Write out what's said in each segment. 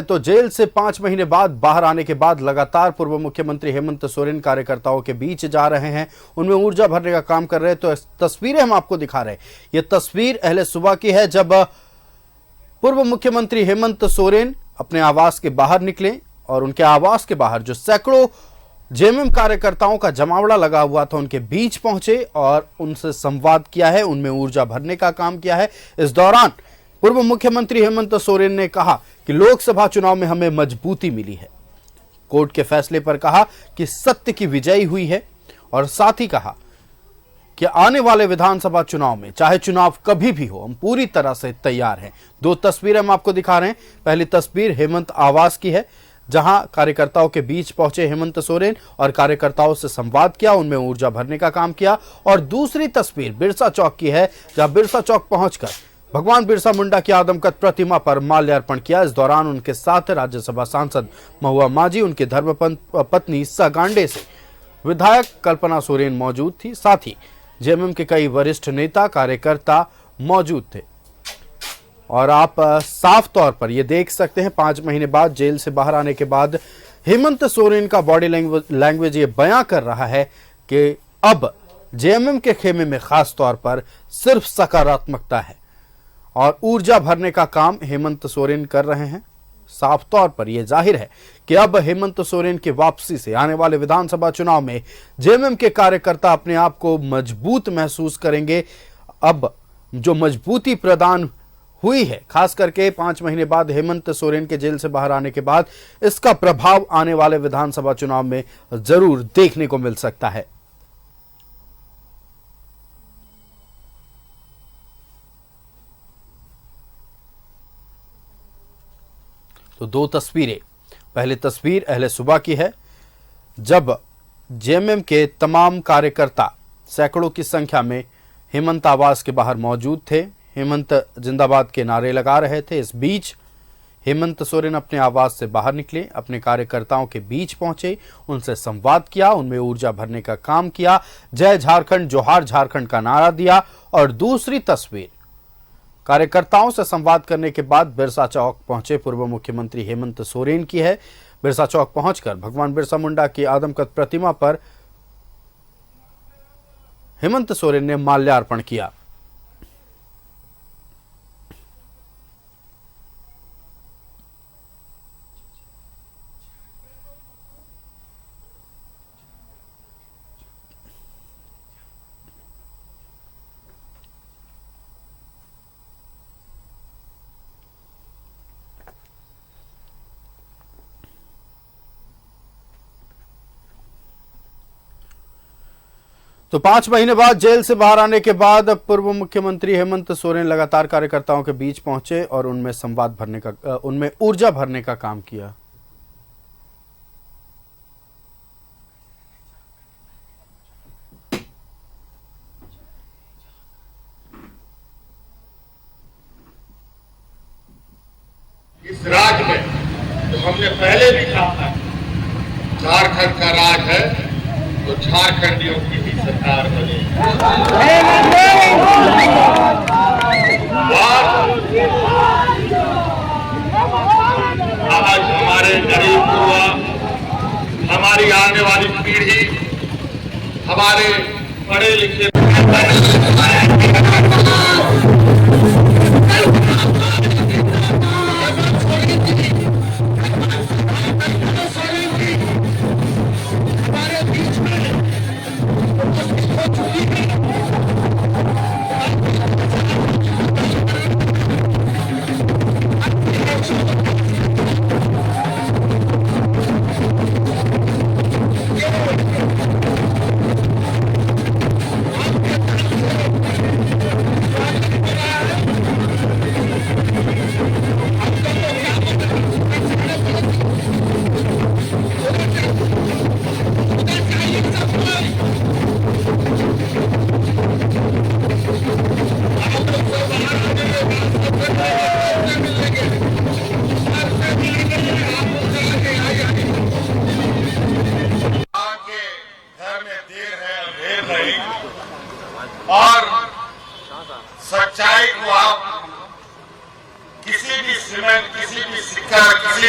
तो जेल से 5 महीने बाद बाहर आने के बाद लगातार पूर्व मुख्यमंत्री हेमंत सोरेन कार्यकर्ताओं के बीच जा रहे हैं, उनमें ऊर्जा भरने का काम कर रहे हैं। तो तस्वीरें हम आपको दिखा रहे हैं। यह तस्वीर अहले सुबह की है, जब पूर्व मुख्यमंत्री हेमंत सोरेन अपने आवास के बाहर निकले और उनके आवास के बाहर जो सैकड़ों जेएमएम कार्यकर्ताओं का जमावड़ा लगा हुआ था, उनके बीच पहुंचे और उनसे संवाद किया है, उनमें ऊर्जा भरने का काम किया है। इस दौरान पूर्व मुख्यमंत्री हेमंत सोरेन ने कहा कि लोकसभा चुनाव में हमें मजबूती मिली है, कोर्ट के फैसले पर कहा कि सत्य की विजयी हुई है और साथ ही कहा कि आने वाले विधानसभा चुनाव में चाहे चुनाव कभी भी हो, हम पूरी तरह से तैयार हैं। 2 तस्वीरें हम आपको दिखा रहे हैं। पहली तस्वीर हेमंत आवास की है, जहां कार्यकर्ताओं के बीच पहुंचे हेमंत सोरेन और कार्यकर्ताओं से संवाद किया, उनमें ऊर्जा भरने का काम किया। और दूसरी तस्वीर बिरसा चौक की है, जहां बिरसा चौक पहुंचकर भगवान बिरसा मुंडा की आदमकद प्रतिमा पर माल्यार्पण किया। इस दौरान उनके साथ राज्यसभा सांसद महुआ माझी, उनकी धर्मपत्नी सगांडे से विधायक कल्पना सोरेन मौजूद थी। साथ ही जेएमएम के कई वरिष्ठ नेता कार्यकर्ता मौजूद थे। और आप साफ तौर पर यह देख सकते हैं, 5 महीने बाद जेल से बाहर आने के बाद हेमंत सोरेन का बॉडी लैंग्वेज ये बयां कर रहा है कि अब जेएमएम के खेमे में खास तौर पर सिर्फ सकारात्मकता है और ऊर्जा भरने का काम हेमंत सोरेन कर रहे हैं। साफ तौर पर यह जाहिर है कि अब हेमंत सोरेन की वापसी से आने वाले विधानसभा चुनाव में जेएमएम के कार्यकर्ता अपने आप को मजबूत महसूस करेंगे। अब जो मजबूती प्रदान हुई है, खास करके 5 महीने बाद हेमंत सोरेन के जेल से बाहर आने के बाद, इसका प्रभाव आने वाले विधानसभा चुनाव में जरूर देखने को मिल सकता है। तो 2 तस्वीरें। पहली तस्वीर अहले सुबह की है, जब जेएमएम के तमाम कार्यकर्ता सैकड़ों की संख्या में हेमंत आवास के बाहर मौजूद थे, हेमंत जिंदाबाद के नारे लगा रहे थे। इस बीच हेमंत सोरेन अपने आवास से बाहर निकले, अपने कार्यकर्ताओं के बीच पहुंचे, उनसे संवाद किया, उनमें ऊर्जा भरने का काम किया, जय झारखंड जोहार झारखंड का नारा दिया। और दूसरी तस्वीर कार्यकर्ताओं से संवाद करने के बाद बिरसा चौक पहुंचे पूर्व मुख्यमंत्री हेमंत सोरेन की है। बिरसा चौक पहुंचकर भगवान बिरसा मुंडा की आदमकद प्रतिमा पर हेमंत सोरेन ने माल्यार्पण किया। तो 5 महीने बाद जेल से बाहर आने के बाद पूर्व मुख्यमंत्री हेमंत सोरेन लगातार कार्यकर्ताओं के बीच पहुंचे और उनमें उनमें ऊर्जा भरने का काम किया। इस राज में तो हमने पहले भी कहा था, झारखंड का राज है तो झारखंडियों की भी सरकार बने। आज हमारे गरीब युवा, हमारी आने वाली पीढ़ी, हमारे पढ़े लिखे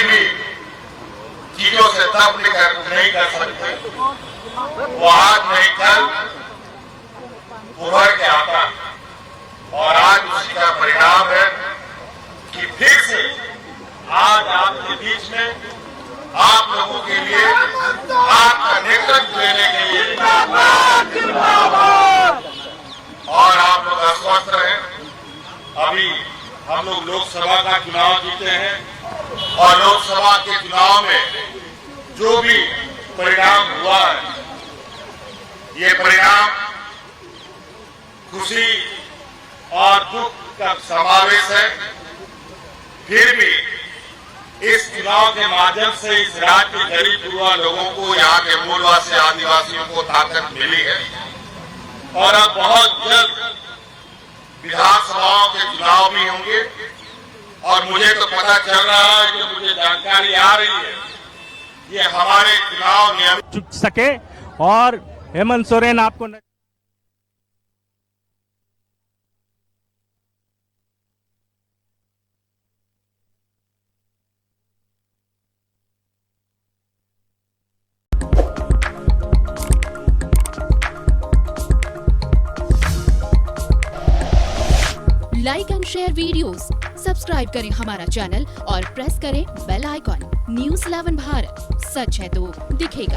भी चीजों से तब नहीं कर सकते, वो आज नहीं कल उभर के आता है। और आज उसी का परिणाम है कि फिर से आज आपके बीच में आप लोगों के लिए, आपका नेतृत्व देने के लिए और आप लोग आश्वस्त रहें। अभी हम लोग लोकसभा का चुनाव जीते हैं और लोकसभा के चुनाव में जो भी परिणाम हुआ है, ये परिणाम खुशी और दुख का समावेश है। फिर भी इस चुनाव के माध्यम से इस राज्य के गरीब गुरुआ लोगों को, यहाँ के मूलवासी आदिवासियों को ताकत मिली है और अब बहुत जल्द विधानसभाओं के चुनाव भी होंगे। और मुझे तो पता चल रहा है, जो मुझे जानकारी आ रही है, ये हमारे चुनाव नियम चुक सके और हेमंत सोरेन आपको like and share videos, subscribe करें हमारा चैनल और प्रेस करें बेल आइकॉन। न्यूज़ 11 भारत, सच है तो दिखेगा।